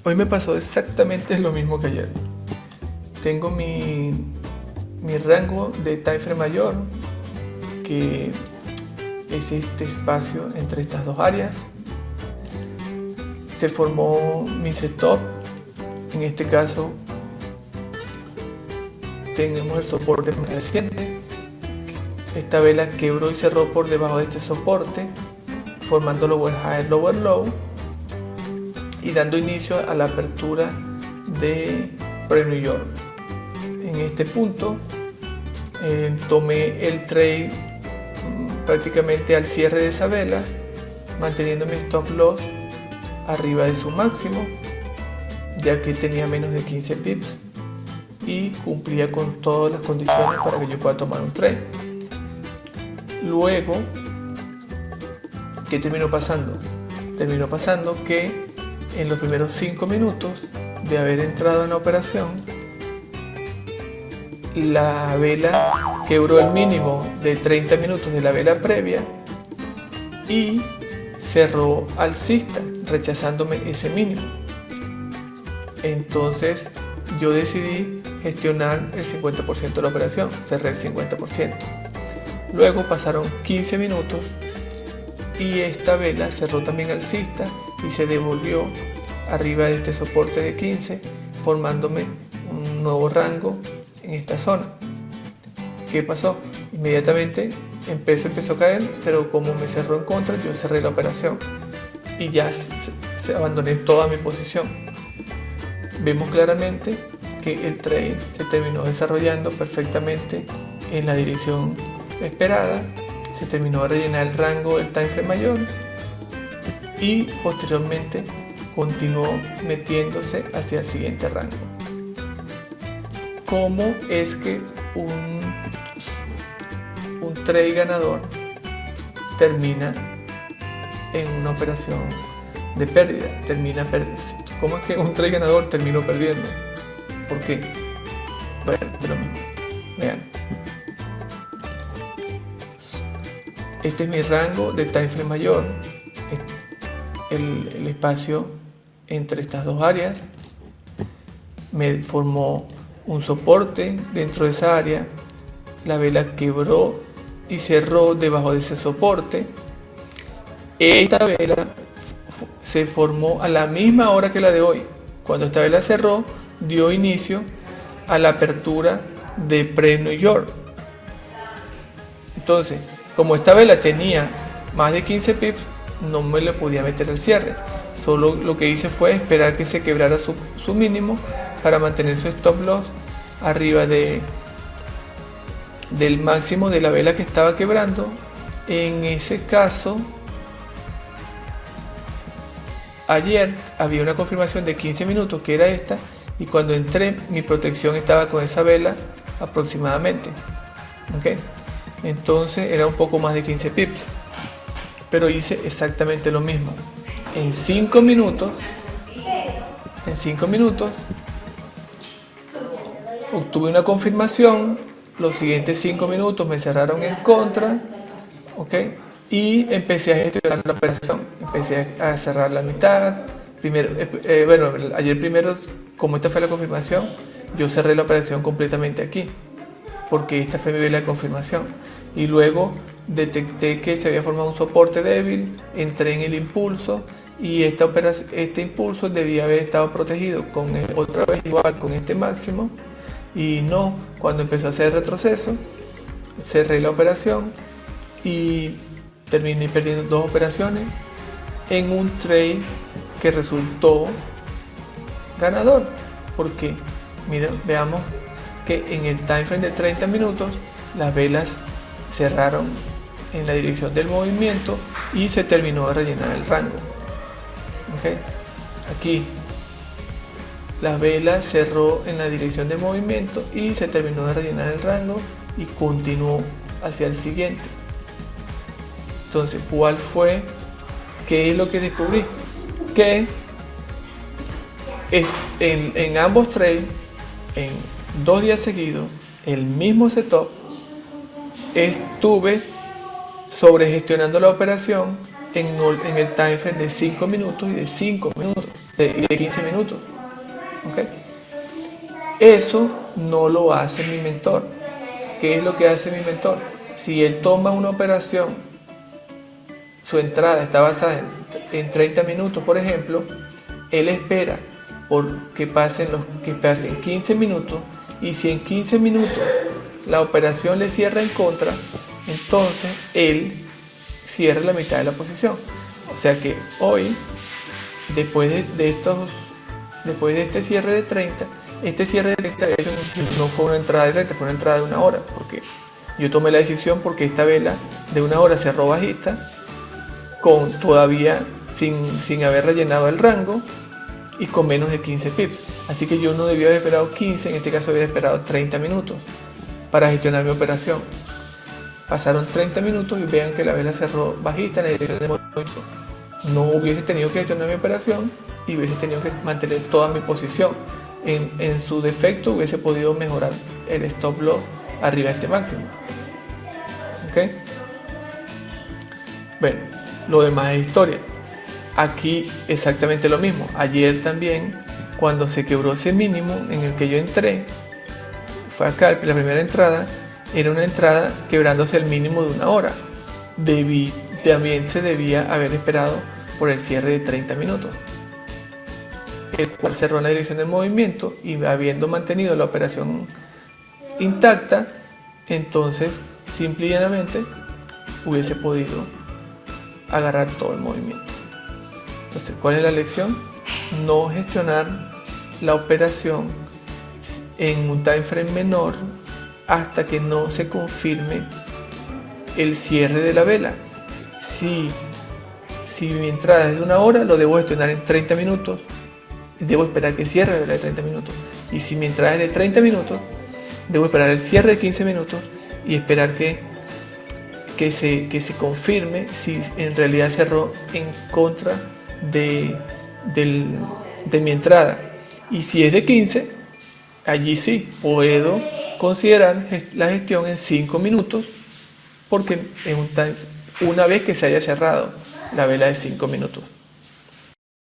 Hoy me pasó exactamente lo mismo que ayer. Tengo mi rango de time frame mayor, que es este espacio entre estas dos áreas. Se formó mi setup. En este caso tenemos el soporte más reciente. Esta vela quebró y cerró por debajo de este soporte, formando lower high, lower low y dando inicio a la apertura de pre-New York. En este punto tomé el trade prácticamente al cierre de esa vela, manteniendo mi stop loss arriba de su máximo, ya que tenía menos de 15 pips y cumplía con todas las condiciones para que yo pueda tomar un trade. Luego, ¿qué terminó pasando? Terminó pasando que en los primeros 5 minutos de haber entrado en la operación, la vela quebró el mínimo de 30 minutos de la vela previa y cerró alcista, rechazándome ese mínimo. Entonces yo decidí gestionar el 50% de la operación, cerré el 50%. Luego pasaron 15 minutos y esta vela cerró también alcista y se devolvió arriba de este soporte de 15, formándome un nuevo rango en esta zona. ¿Qué pasó? Inmediatamente empezó a caer, pero como me cerró en contra, yo cerré la operación y ya se abandoné toda mi posición. Vemos claramente que el trade se terminó desarrollando perfectamente en la dirección esperada. Se terminó de rellenar el rango del time frame mayor y posteriormente continuó metiéndose hacia el siguiente rango. ¿Cómo es que un trade ganador termina en una operación de pérdida? ¿Cómo es que un trade ganador terminó perdiendo? ¿Por qué? Bueno, de lo mismo. Vean. Este es mi rango de time frame mayor, el espacio entre estas dos áreas. Me formó un soporte dentro de esa área, la vela quebró y cerró debajo de ese soporte. Esta vela se formó a la misma hora que la de hoy. Cuando esta vela cerró, dio inicio a la apertura de pre-New York. Entonces, como esta vela tenía más de 15 pips, no me le podía meter al cierre. Solo lo que hice fue esperar que se quebrara su mínimo para mantener su stop loss arriba del máximo de la vela que estaba quebrando. En ese caso, ayer había una confirmación de 15 minutos que era esta, y cuando entré mi protección estaba con esa vela aproximadamente. ¿Okay? Entonces era un poco más de 15 pips, pero hice exactamente lo mismo. En 5 minutos obtuve una confirmación. Los siguientes 5 minutos me cerraron en contra, ¿okay? Y empecé a gestionar la operación. Empecé a cerrar la mitad. Ayer primero, como esta fue la confirmación, yo cerré la operación completamente aquí, porque esta fue mi vela de confirmación. Y luego detecté que se había formado un soporte débil, entré en el impulso y este impulso debía haber estado protegido otra vez igual con este máximo, y no. Cuando empezó a hacer retroceso, cerré la operación y terminé perdiendo 2 operaciones en un trade que resultó ganador, porque miren, veamos que en el time frame de 30 minutos las velas cerraron en la dirección del movimiento y se terminó de rellenar el rango. ¿Okay? Aquí la vela cerró en la dirección del movimiento y se terminó de rellenar el rango y continuó hacia el siguiente. Entonces, ¿qué es lo que descubrí? Que en ambos trades, en 2 días seguidos, el mismo setup, estuve sobregestionando la operación en el time frame de 5 minutos y de 5 minutos. de 15 minutos. ¿Okay? Eso no lo hace mi mentor. ¿Qué es lo que hace mi mentor? Si él toma una operación, su entrada está basada en 30 minutos, por ejemplo, él espera que pasen 15 minutos, y si en 15 minutos la operación le cierra en contra, entonces él cierra la mitad de la posición. O sea que hoy, después de este cierre de 30, este cierre de 30 de hecho no fue una entrada de 30, fue una entrada de 1 hora, porque yo tomé la decisión porque esta vela de 1 hora cerró bajista, con todavía sin haber rellenado el rango y con menos de 15 pips. Así que yo no debía haber esperado 15, en este caso había esperado 30 minutos para gestionar mi operación. Pasaron 30 minutos y vean que la vela cerró bajista en la dirección de movimiento. No hubiese tenido que gestionar mi operación y hubiese tenido que mantener toda mi posición. En su defecto hubiese podido mejorar el stop loss arriba de este máximo. ¿Ok? Bueno, lo demás es historia. Aquí exactamente lo mismo. Ayer también, cuando se quebró ese mínimo en el que yo entré, fue acá la primera entrada, era una entrada quebrándose el mínimo de 1 hora. También se debía haber esperado por el cierre de 30 minutos, el cual cerró en la dirección del movimiento, y habiendo mantenido la operación intacta, entonces simple y llanamente hubiese podido agarrar todo el movimiento. Entonces, ¿cuál es la lección? No gestionar la operación en un time frame menor hasta que no se confirme el cierre de la vela. Si mi entrada es de 1 hora, lo debo gestionar en 30 minutos. Debo esperar que cierre la vela de 30 minutos. Y si mi entrada es de 30 minutos, debo esperar el cierre de 15 minutos y esperar que se confirme si en realidad cerró en contra de mi entrada. Y si es de 15, allí sí puedo considerar la gestión en 5 minutos, porque una vez que se haya cerrado la vela de 5 minutos.